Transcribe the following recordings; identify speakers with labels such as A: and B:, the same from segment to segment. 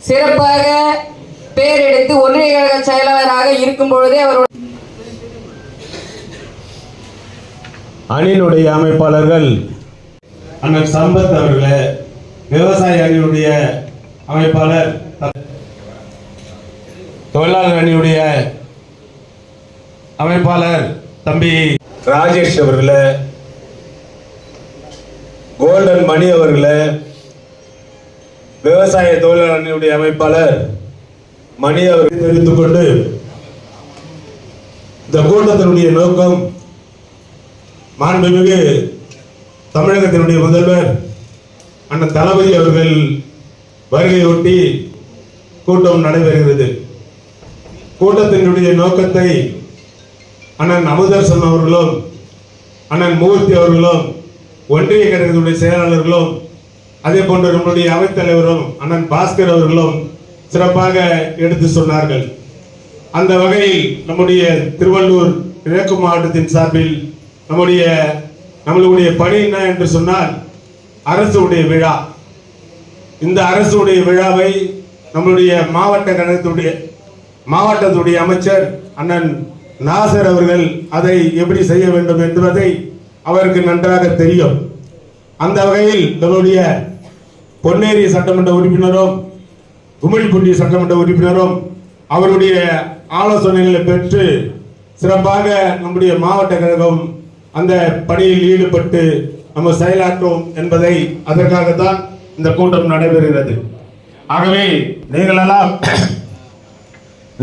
A: சிறப்பாக பேர் எடுத்து ஒன்றிய கழக செயலாளராக இருக்கும் பொழுதே அவருடைய
B: அணியினுடைய அமைப்பாளர்கள் அண்ணன் சம்பத் அவர்களே, விவசாய அணியுடைய அமைப்பாளர், தொழிலாளர் அணியுடைய அமைப்பாளர் தம்பி ராஜேஷ் அவர்களே, கோல்டன் மணி அவர்களே, விவசாய தொழிலாளர் அணியுடைய அமைப்பாளர் மணி அவர்கள் தெரிவித்துக் கொண்டு இந்த கூட்டத்தினுடைய நோக்கம் மாண்புமிகு தமிழகத்தினுடைய முதல்வர் அண்ணன் தளபதி அவர்கள் வருகையொட்டி கூட்டம் நடைபெறுகிறது. கூட்டத்தினுடைய நோக்கத்தை அண்ணன் அமுதர்சன் அவர்களும் அண்ணன் மூர்த்தி அவர்களும் ஒன்றிய கழகத்தினுடைய செயலாளர்களும் அதே போன்று நம்முடைய அவைத்தலைவரும் அண்ணன் பாஸ்கர் அவர்களும் சிறப்பாக எடுத்து சொன்னார்கள். அந்த வகையில் நம்முடைய திருவள்ளூர் கிழக்கு மாவட்டத்தின் சார்பில் நம்மளுடைய பணி என்ன என்று சொன்னால் அரசுடைய விழா. இந்த அரசுடைய விழாவை நம்முடைய மாவட்டத்துடைய அமைச்சர் அண்ணன் நாசர் அவர்கள் அதை எப்படி செய்ய வேண்டும் என்பதை அவருக்கு நன்றாக தெரியும். அந்த வகையில் நம்முடைய பொன்னேரி சட்டமன்ற உறுப்பினரும் கும்மிடிப்பூண்டி சட்டமன்ற உறுப்பினரும் அவருடைய ஆலோசனைகளை பெற்று சிறப்பாக நம்முடைய மாவட்ட கழகம் அந்த பணியில் ஈடுபட்டு நம்ம செயலாற்றும் என்பதை அதற்காகத்தான் இந்த கூட்டம் நடைபெறுகிறது. ஆகவே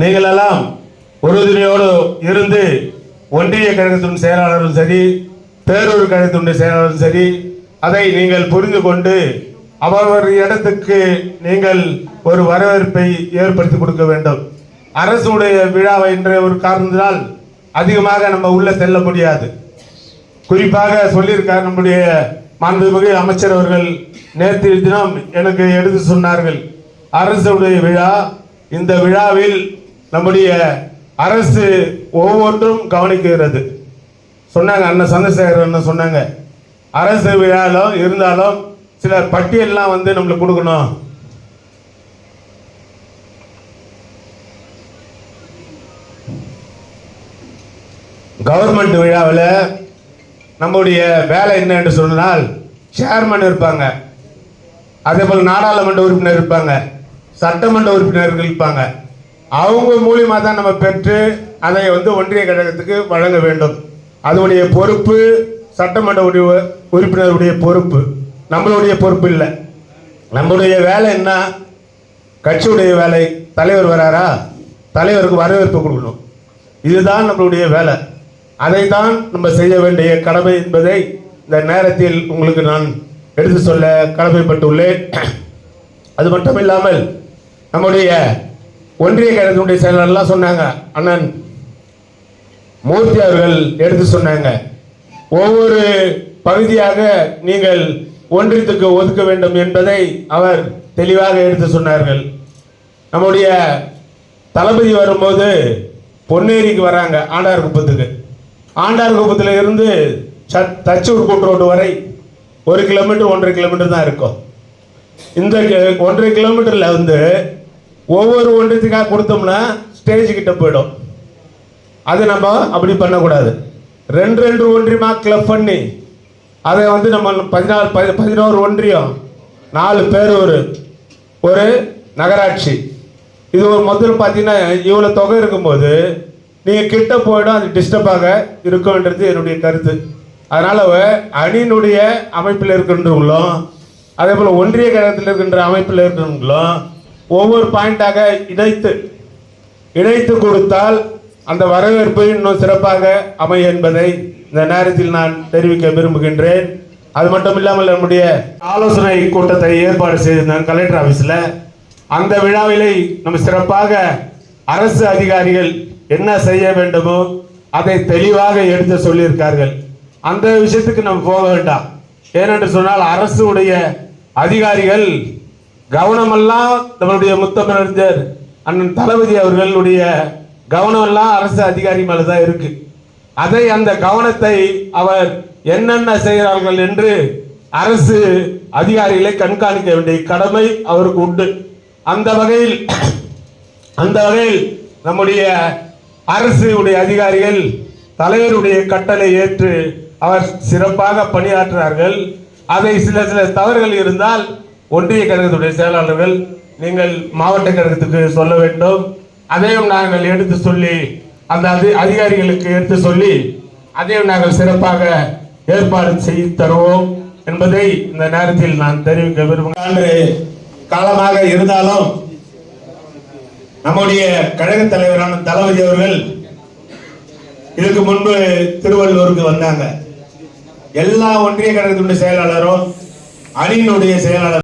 B: நீங்களெல்லாம் உறுதுணையோடு இருந்து ஒன்றிய கழகத்தின் செயலாளரும் சரி, பேரூர் கழகத்தினுடைய செயலாளரும் சரி, அதை நீங்கள் புரிந்து கொண்டு அவரவர் இடத்துக்கு நீங்கள் ஒரு வரவேற்பை ஏற்படுத்தி கொடுக்க வேண்டும். அரசுடைய விழாவை என்ற ஒரு காரணத்தினால் அதிகமாக நம்ம உள்ள செல்ல முடியாது. குறிப்பாக சொல்லியிருக்கார் நம்முடைய மாண்புமிகு அமைச்சர் அவர்கள் நேற்று தினம் எனக்கு எடுத்து சொன்னார்கள். அரசுடைய விழா, இந்த விழாவில் நம்முடைய அரசு ஒவ்வொன்றும் கவனிக்கிறது சொன்னாங்க. அண்ணன் சந்திரசேகர் அண்ணன் சொன்னாங்க, அரசு விழாலும் இருந்தாலும் சில பட்டியல்லாம் வந்து நம்மளுக்கு கொடுக்கணும். கவர்மெண்ட் விழாவில் நம்முடைய வேலை என்ன என்று சொன்னால் சேர்மன் இருப்பாங்க, அதே போல் நாடாளுமன்ற உறுப்பினர் இருப்பாங்க, சட்டமன்ற உறுப்பினர்கள் இருப்பாங்க. அவங்க மூலியமாக தான் நம்ம பெற்று அதை வந்து ஒன்றிய கழகத்துக்கு வழங்க வேண்டும். அதனுடைய பொறுப்பு சட்டமன்ற உறுப்பினருடைய பொறுப்பு, நம்மளுடைய பொறுப்பு இல்லை. நம்முடைய வேலை என்ன? கட்சியுடைய வேலை. தலைவர் வராரா, தலைவருக்கு வரவேற்பு கொடுக்கணும். இதுதான் நம்மளுடைய வேலை. அதைத்தான் நம்ம செய்ய வேண்டிய கடமை என்பதை இந்த நேரத்தில் உங்களுக்கு நான் எடுத்து சொல்ல கடமைப்பட்டுள்ளேன். அது மட்டும் இல்லாமல் நம்முடைய ஒன்றிய கழகத்தினுடைய செயலாளர்லாம் சொன்னாங்க, அண்ணன் மூர்த்தி அவர்கள் எடுத்து சொன்னாங்க, ஒவ்வொரு பகுதியாக நீங்கள் ஒன்றியத்துக்கு ஒதுக்க வேண்டும் என்பதை அவர் தெளிவாக எடுத்து சொன்னார்கள். நம்முடைய தளபதி வரும்போது பொன்னேரிக்கு வராங்க, ஆண்டார்குப்பத்துக்கு. ஆண்டார்குப்பத்தில் இருந்து தச்சூர் கூட்டு ரோடு வரை 1 கிலோமீட்டர் 1.5 கிலோமீட்டர் தான் இருக்கும். இந்த 1.5 கிலோமீட்டரில் வந்து ஒவ்வொரு ஒன்றியத்துக்காக கொடுத்தோம்னா ஸ்டேஜ் கிட்ட போயிடும். அது நம்ம அப்படி பண்ணக்கூடாது. 2 ஒன்றியமாக கிளப் பண்ணி அதை வந்து நம்ம 11 ஒன்றியம், 4 பேரூர், ஒரு நகராட்சி, இது ஒரு முதல்ல பார்த்தீங்கன்னா இவ்வளோ தொகை இருக்கும்போது நீங்கள் கிட்ட போயிடும், அது டிஸ்டர்பாக இருக்கும்ன்றது என்னுடைய கருத்து. அதனால் அணியினுடைய அமைப்பில் இருக்கின்றவங்களும் அதே போல் ஒன்றிய கழகத்தில் இருக்கின்ற அமைப்பில் இருக்கிறவங்களும் ஒவ்வொரு பாயிண்டாக இணைத்து கொடுத்தால் அந்த வரவேற்பு இன்னும் சிறப்பாக அமையும் என்பதை இந்த நேரத்தில் நான் தெரிவிக்க விரும்புகின்றேன். அது மட்டும் இல்லாமல் நம்முடைய ஆலோசனை கூட்டத்தை ஏற்பாடு செய்திருந்தேன் கலெக்டர் ஆஃபீஸில். அந்த விழாவிலே நம்ம சிறப்பாக அரசு அதிகாரிகள் என்ன செய்ய வேண்டுமோ அதை தெளிவாக எடுத்து சொல்லியிருக்கார்கள். அந்த விஷயத்துக்கு நம்ம போக வேண்டாம். ஏனென்று சொன்னால் அரசுடைய அதிகாரிகள் கவனமெல்லாம் நம்மளுடைய முத்தமிழறிஞர் அண்ணன் தளபதி அவர்களுடைய கவனம் எல்லாம் அரசு அதிகாரி மேலே தான் இருக்கு. அந்த கவனத்தை அவர் என்னென்ன செய்கிறார்கள் என்று அரசு அதிகாரிகளை கண்காணிக்க வேண்டிய கடமை அவருக்கு உண்டு. அந்த வகையில் நம்முடைய அரசு உடைய அதிகாரிகள் தலைவருடைய கட்டளை ஏற்று அவர் சிறப்பாக பணியாற்றினார்கள். அதை சில தவறுகள் இருந்தால் ஒன்றிய கழகத்துடைய செயலாளர்கள் நீங்கள் மாவட்ட கழகத்துக்கு சொல்ல வேண்டும். அதையும் நாங்கள் எடுத்து சொல்லி அந்த அதிகாரிகளுக்கு எடுத்து சொல்லி அதையும் நாங்கள் சிறப்பாக ஏற்பாடு செய்து தருவோம் என்பதை இந்த நேரத்தில் நான் தெரிவிக்க விரும்புகிறேன். காலமாக இருந்தாலும் நம்முடைய கழக தலைவரான தளபதி அவர்கள் இதுக்கு முன்பு திருவள்ளூருக்கு வந்தாங்க. எல்லா ஒன்றிய கழகத்தினுடைய செயலாளரும் அணியினுடைய செயலாளர்